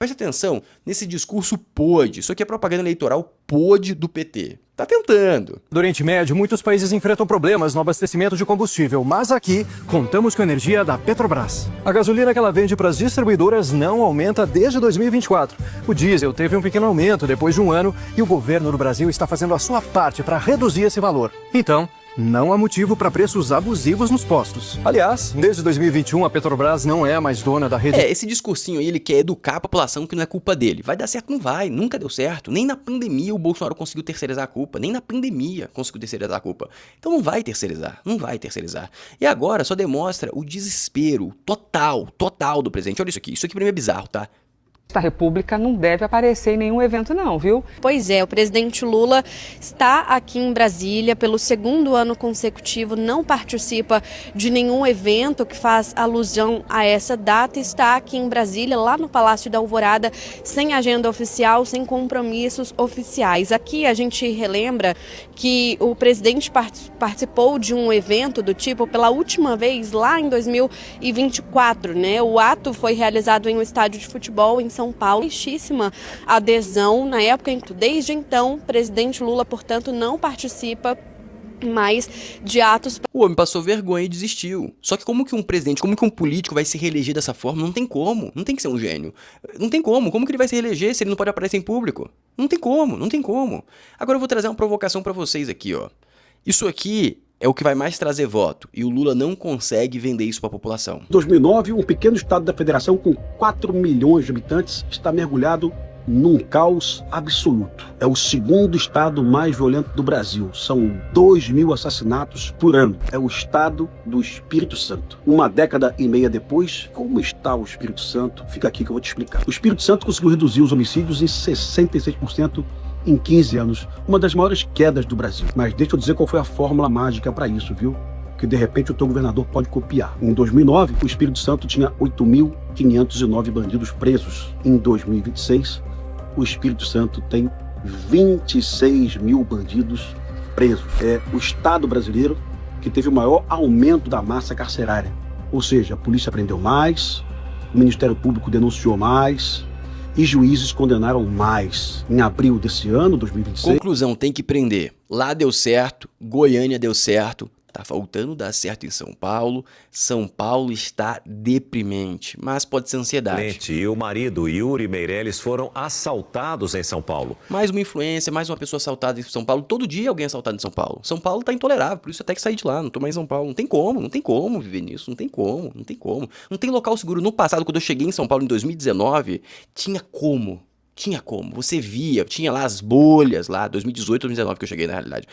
Preste atenção nesse discurso podre. Isso aqui é propaganda eleitoral podre do PT. Tá tentando. Do Oriente Médio, muitos países enfrentam problemas no abastecimento de combustível, mas aqui contamos com a energia da Petrobras. A gasolina que ela vende para as distribuidoras não aumenta desde 2024. O diesel teve um pequeno aumento depois de um ano e o governo do Brasil está fazendo a sua parte para reduzir esse valor. Então, não há motivo para preços abusivos nos postos. Aliás, desde 2021, a Petrobras não é mais dona da rede. Esse discursinho aí, ele quer educar a população que não é culpa dele. Vai dar certo? Não vai. Nunca deu certo. Nem na pandemia o Bolsonaro conseguiu terceirizar a culpa. Nem na pandemia conseguiu terceirizar a culpa. Então não vai terceirizar. Não vai terceirizar. E agora só demonstra o desespero total do presidente. Olha isso aqui. Isso aqui pra mim é bizarro, tá? Da República não deve aparecer em nenhum evento não, viu? Pois é, o presidente Lula está aqui em Brasília pelo segundo ano consecutivo, não participa de nenhum evento que faz alusão a essa data, está aqui em Brasília, lá no Palácio da Alvorada, sem agenda oficial, sem compromissos oficiais. Aqui a gente relembra que o presidente participou de um evento do tipo pela última vez lá em 2024, né? O ato foi realizado em um estádio de futebol em São Paulo, baixíssima adesão na época. Desde então, o presidente Lula, portanto, não participa mais de atos. O homem passou vergonha e desistiu. Só que como que um presidente, como que um político vai se reeleger dessa forma? Não tem como. Não tem que ser um gênio. Não tem como. Como que ele vai se reeleger se ele não pode aparecer em público? Não tem como, não tem como. Agora eu vou trazer uma provocação pra vocês aqui, ó. Isso aqui é o que vai mais trazer voto, e o Lula não consegue vender isso para a população. Em 2009, um pequeno estado da federação com 4 milhões de habitantes está mergulhado num caos absoluto. É o segundo estado mais violento do Brasil. São 2.000 assassinatos por ano. É o estado do Espírito Santo. Uma década e meia depois, como está o Espírito Santo? Fica aqui que eu vou te explicar. O Espírito Santo conseguiu reduzir os homicídios em 66% em 15 anos, uma das maiores quedas do Brasil. Mas deixa eu dizer qual foi a fórmula mágica para isso, viu? Que de repente o teu governador pode copiar. Em 2009, o Espírito Santo tinha 8.509 bandidos presos. Em 2026, o Espírito Santo tem 26 mil bandidos presos. É o Estado brasileiro que teve o maior aumento da massa carcerária. Ou seja, a polícia prendeu mais, o Ministério Público denunciou mais, e juízes condenaram mais. Em abril desse ano, 2026... Conclusão, tem que prender. Lá deu certo, Goiânia deu certo, tá faltando dar certo em São Paulo. São Paulo está deprimente, mas pode ser ansiedade. E o marido, Yuri Meirelles, foram assaltados em São Paulo. Mais uma influência, mais uma pessoa assaltada em São Paulo. Todo dia alguém é assaltado em São Paulo. São Paulo tá intolerável, por isso até que sair de lá, não tô mais em São Paulo. Não tem como viver nisso, não tem como. Não tem local seguro. No passado, quando eu cheguei em São Paulo em 2019, tinha como. Você via, tinha lá as bolhas, lá, 2018, 2019 que eu cheguei na realidade.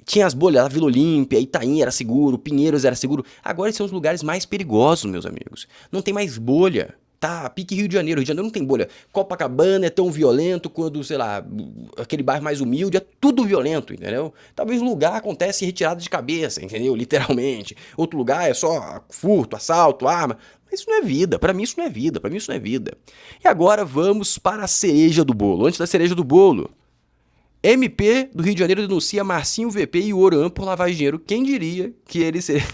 Tinha as bolhas, lá, Vila Olímpia, Itaim era seguro, Pinheiros era seguro. Agora esses são os lugares mais perigosos, meus amigos. Não tem mais bolha. Tá, pique Rio de Janeiro. Rio de Janeiro não tem bolha. Copacabana é tão violento quando, sei lá, aquele bairro mais humilde, é tudo violento, entendeu? Talvez um lugar acontece retirada de cabeça, entendeu? Literalmente. Outro lugar é só furto, assalto, arma. Mas isso não é vida. Pra mim isso não é vida. E agora vamos para a cereja do bolo. Antes da cereja do bolo, MP do Rio de Janeiro denuncia Marcinho VP e Oran por lavagem de dinheiro. Quem diria que ele seria...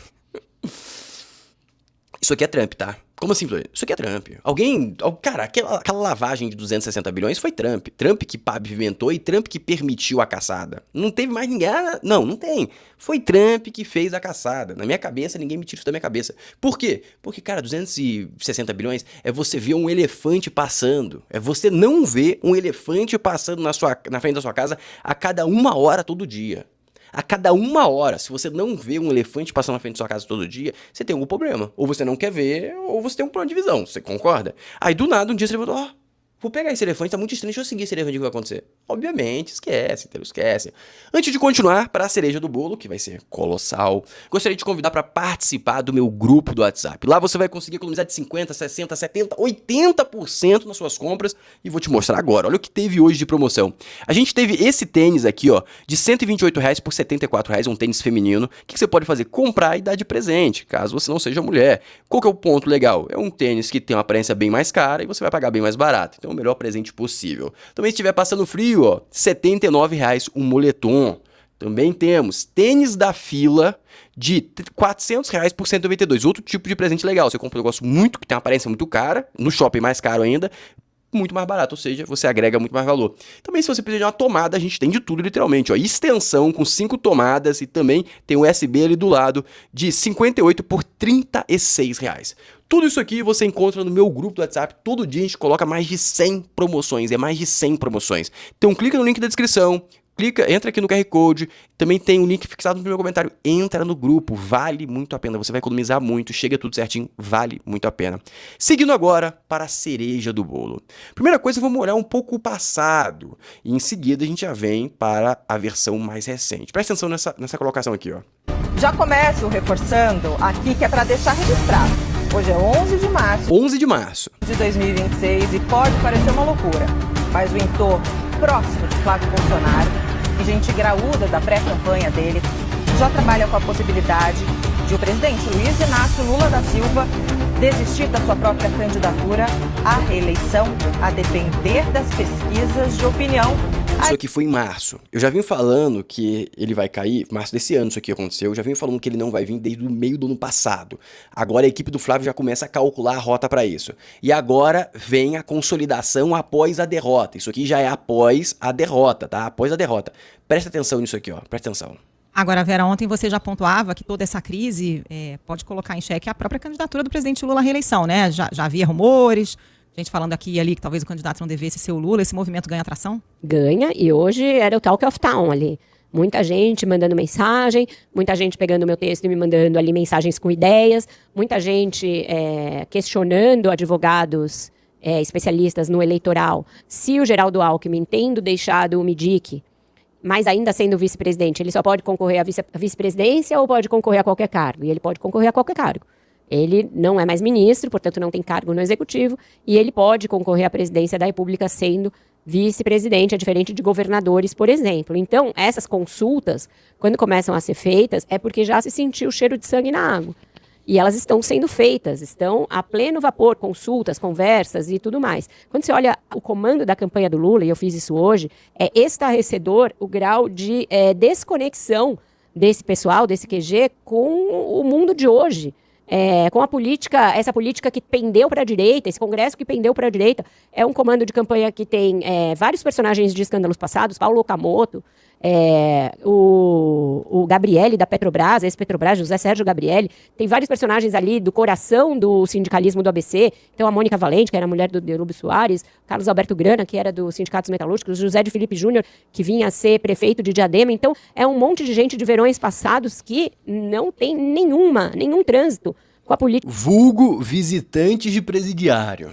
Isso aqui é Trump, tá? Como assim, Floriano? Isso aqui é Trump. Cara, aquela lavagem de 260 bilhões foi Trump. Trump que pavimentou e Trump que permitiu a caçada. Não teve mais ninguém. Não tem. Foi Trump que fez a caçada. Na minha cabeça, ninguém me tira isso da minha cabeça. Por quê? Porque, cara, 260 bilhões é você ver um elefante passando. É você não ver um elefante passando na frente da sua casa a cada 1 hora todo dia. A cada 1 hora, se você não vê um elefante passando na frente da sua casa todo dia, você tem algum problema. Ou você não quer ver, ou você tem um plano de visão, você concorda? Aí do nada, um dia você levantou, vou pegar esse elefante, tá muito estranho, deixa eu seguir esse elefante, o que vai acontecer? Obviamente, esquece, entendeu? Esquece. Antes de continuar para a cereja do bolo, que vai ser colossal, gostaria de te convidar para participar do meu grupo do WhatsApp. Lá você vai conseguir economizar de 50%, 60%, 70%, 80% nas suas compras e vou te mostrar agora. Olha o que teve hoje de promoção. A gente teve esse tênis aqui, ó, de R$128 por R$74, um tênis feminino. O que você pode fazer? Comprar e dar de presente, caso você não seja mulher. Qual que é o ponto legal? É um tênis que tem uma aparência bem mais cara e você vai pagar bem mais barato. Então, o melhor presente possível. Também se estiver passando frio, ó, R$79 um moletom. Também temos tênis da Fila de R$400 por R$192. Outro tipo de presente legal. Você compra um negócio muito que tem uma aparência muito cara, no shopping mais caro ainda, muito mais barato, ou seja, você agrega muito mais valor. Também, se você precisa de uma tomada, a gente tem de tudo, literalmente, ó, extensão com 5 tomadas e também tem um USB ali do lado de 58 por R$36. Tudo isso aqui você encontra no meu grupo do WhatsApp. Todo dia a gente coloca mais de 100 promoções, mais de 100 promoções. Então clica no link da descrição, entra aqui no QR Code, também tem um link fixado no meu comentário, entra no grupo, vale muito a pena, você vai economizar muito, chega tudo certinho, vale muito a pena. Seguindo agora para a cereja do bolo. Primeira coisa, vamos olhar um pouco o passado, e em seguida a gente já vem para a versão mais recente. Presta atenção nessa colocação aqui, ó. Já começo reforçando aqui que é para deixar registrado. Hoje é 11 de março. 11 de março. De 2026 e pode parecer uma loucura, mas o entorno próximo de Flávio Bolsonaro e gente graúda da pré-campanha dele já trabalha com a possibilidade de o presidente Luiz Inácio Lula da Silva desistir da sua própria candidatura à reeleição, a depender das pesquisas de opinião. Isso aqui foi em março. Eu já vim falando que ele vai cair, março desse ano isso aqui aconteceu, eu já vim falando que ele não vai vir desde o meio do ano passado. Agora a equipe do Flávio já começa a calcular a rota para isso. E agora vem a consolidação após a derrota. Isso aqui já é após a derrota, tá? Após a derrota. Presta atenção nisso aqui, ó. Presta atenção. Agora, Vera, ontem você já pontuava que toda essa crise pode colocar em xeque a própria candidatura do presidente Lula à reeleição, né? Já havia rumores, gente falando aqui e ali que talvez o candidato não devesse ser o Lula. Esse movimento ganha atração? Ganha, e hoje era o talk of town ali. Muita gente mandando mensagem, muita gente pegando o meu texto e me mandando ali mensagens com ideias, muita gente questionando advogados especialistas no eleitoral se o Geraldo Alckmin, tendo deixado o MIDIC, mas ainda sendo vice-presidente, ele só pode concorrer à vice-presidência ou pode concorrer a qualquer cargo? E ele pode concorrer a qualquer cargo. Ele não é mais ministro, portanto não tem cargo no executivo, e ele pode concorrer à presidência da República sendo vice-presidente, é diferente de governadores, por exemplo. Então, essas consultas, quando começam a ser feitas, é porque já se sentiu o cheiro de sangue na água. E elas estão sendo feitas, estão a pleno vapor, consultas, conversas e tudo mais. Quando você olha o comando da campanha do Lula, e eu fiz isso hoje, é estarrecedor o grau de desconexão desse pessoal, desse QG, com o mundo de hoje. Com a política, essa política que pendeu para a direita, esse congresso que pendeu para a direita, é um comando de campanha que tem vários personagens de escândalos passados, Paulo Okamoto, o Gabrielli da Petrobras, ex-Petrobras, José Sérgio Gabrielli, tem vários personagens ali do coração do sindicalismo do ABC, então a Mônica Valente, que era a mulher do Derubio Soares, Carlos Alberto Grana, que era dos sindicatos metalúrgicos, José de Felipe Júnior, que vinha a ser prefeito de Diadema, então é um monte de gente de verões passados que não tem nenhum trânsito com a política. Vulgo visitantes de presidiário.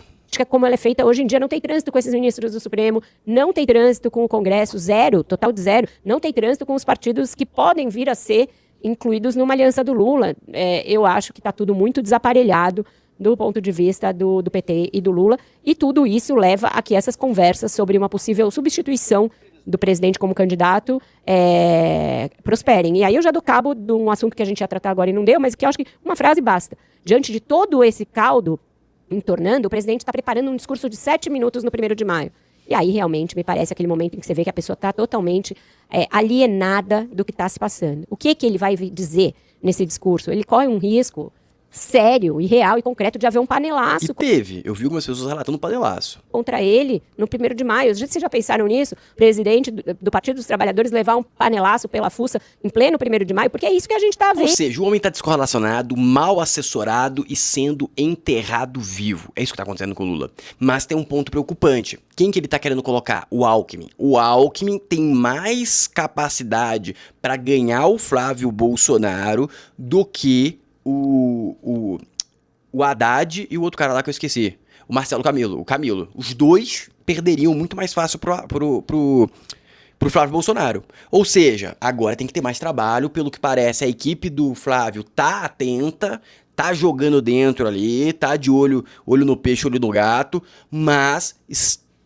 Como ela é feita hoje em dia, não tem trânsito com esses ministros do Supremo, não tem trânsito com o Congresso, zero, total de zero, não tem trânsito com os partidos que podem vir a ser incluídos numa aliança do Lula. Eu acho que está tudo muito desaparelhado do ponto de vista do PT e do Lula, e tudo isso leva a que essas conversas sobre uma possível substituição do presidente como candidato prosperem. E aí eu já dou cabo de um assunto que a gente ia tratar agora e não deu, mas que eu acho que uma frase basta. Diante de todo esse caldo entornando, o presidente está preparando um discurso de 7 minutos no 1º de maio. E aí, realmente, me parece aquele momento em que você vê que a pessoa está totalmente alienada do que está se passando. O que ele vai dizer nesse discurso? Ele corre um risco sério e real e concreto de haver um panelaço. E teve, eu vi algumas pessoas relatando um panelaço contra ele no 1º de maio. Vocês já pensaram nisso? O presidente do Partido dos Trabalhadores levar um panelaço pela fuça em pleno 1º de maio? Porque é isso que a gente está vendo. Ou seja, o homem está descorrelacionado, mal assessorado e sendo enterrado vivo. É isso que está acontecendo com o Lula. Mas tem um ponto preocupante. Quem que ele está querendo colocar? O Alckmin. O Alckmin tem mais capacidade para ganhar o Flávio Bolsonaro do que o Haddad e o outro cara lá que eu esqueci. O Marcelo Camilo. O Camilo. Os dois perderiam muito mais fácil pro Flávio Bolsonaro. Ou seja, agora tem que ter mais trabalho. Pelo que parece, a equipe do Flávio tá atenta, tá jogando dentro ali, tá de olho no peixe, olho no gato, mas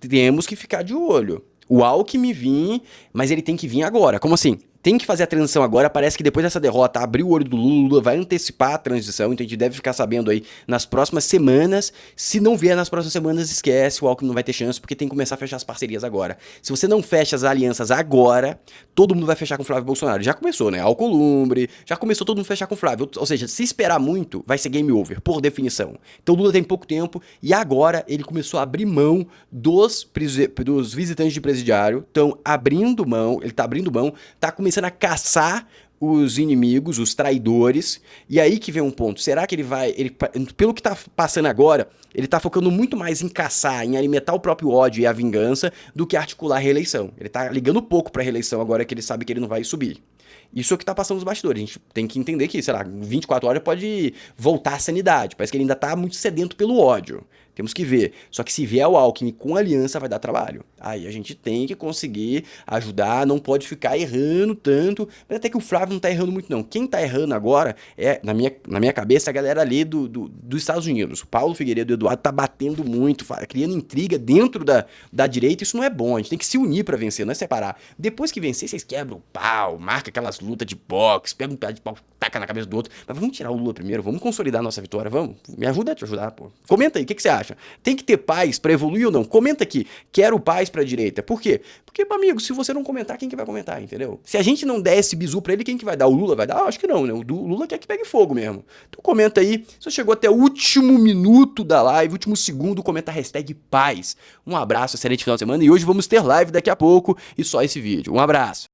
temos que ficar de olho. O Alckmin vir, mas ele tem que vir agora. Como assim? tem que fazer a transição agora. Parece que depois dessa derrota abriu o olho do Lula, vai antecipar a transição, então a gente deve ficar sabendo aí nas próximas semanas. Se não vier nas próximas semanas, esquece, o Alckmin não vai ter chance, porque tem que começar a fechar as parcerias agora. Se você não fecha as alianças agora, todo mundo vai fechar com o Flávio Bolsonaro. Já começou, né? Alcolumbre, já começou todo mundo a fechar com o Flávio. Ou seja, se esperar muito, vai ser game over, por definição. Então o Lula tem pouco tempo e agora ele começou a abrir mão dos visitantes de presidiário, estão abrindo mão, ele tá abrindo mão, tá começando a caçar os inimigos, os traidores, e aí que vem um ponto, será que pelo que tá passando agora, ele tá focando muito mais em caçar, em alimentar o próprio ódio e a vingança, do que articular a reeleição. Ele tá ligando pouco pra reeleição agora que ele sabe que ele não vai subir. Isso é o que tá passando nos bastidores. A gente tem que entender que, sei lá, 24 horas pode voltar à sanidade. Parece que ele ainda tá muito sedento pelo ódio. Temos que ver. Só que se vier o Alckmin com aliança, vai dar trabalho. Aí a gente tem que conseguir ajudar, não pode ficar errando tanto. Mas até que o Flávio não tá errando muito, não. Quem tá errando agora é, na minha cabeça, a galera ali dos Estados Unidos. O Paulo Figueiredo e o Eduardo tá batendo muito, criando intriga dentro da direita. Isso não é bom. A gente tem que se unir pra vencer, não é separar. Depois que vencer, vocês quebram o pau, marca aquelas lutas de boxe, pega um pedaço de pau, taca na cabeça do outro. Mas vamos tirar o Lula primeiro, vamos consolidar a nossa vitória, vamos. Me ajuda a te ajudar, pô. Comenta aí, o que você acha? Tem que ter paz pra evoluir ou não? Comenta aqui. Quero paz pra direita. Por quê? Porque, amigo, se você não comentar, quem que vai comentar, entendeu? Se a gente não der esse bizu pra ele, quem que vai dar? O Lula vai dar? Acho que não, né? O Lula quer que pegue fogo mesmo. Então comenta aí. Se você chegou até o último minuto da live, último segundo, comenta a hashtag paz. Um abraço, excelente final de semana. E hoje vamos ter live daqui a pouco e só esse vídeo. Um abraço.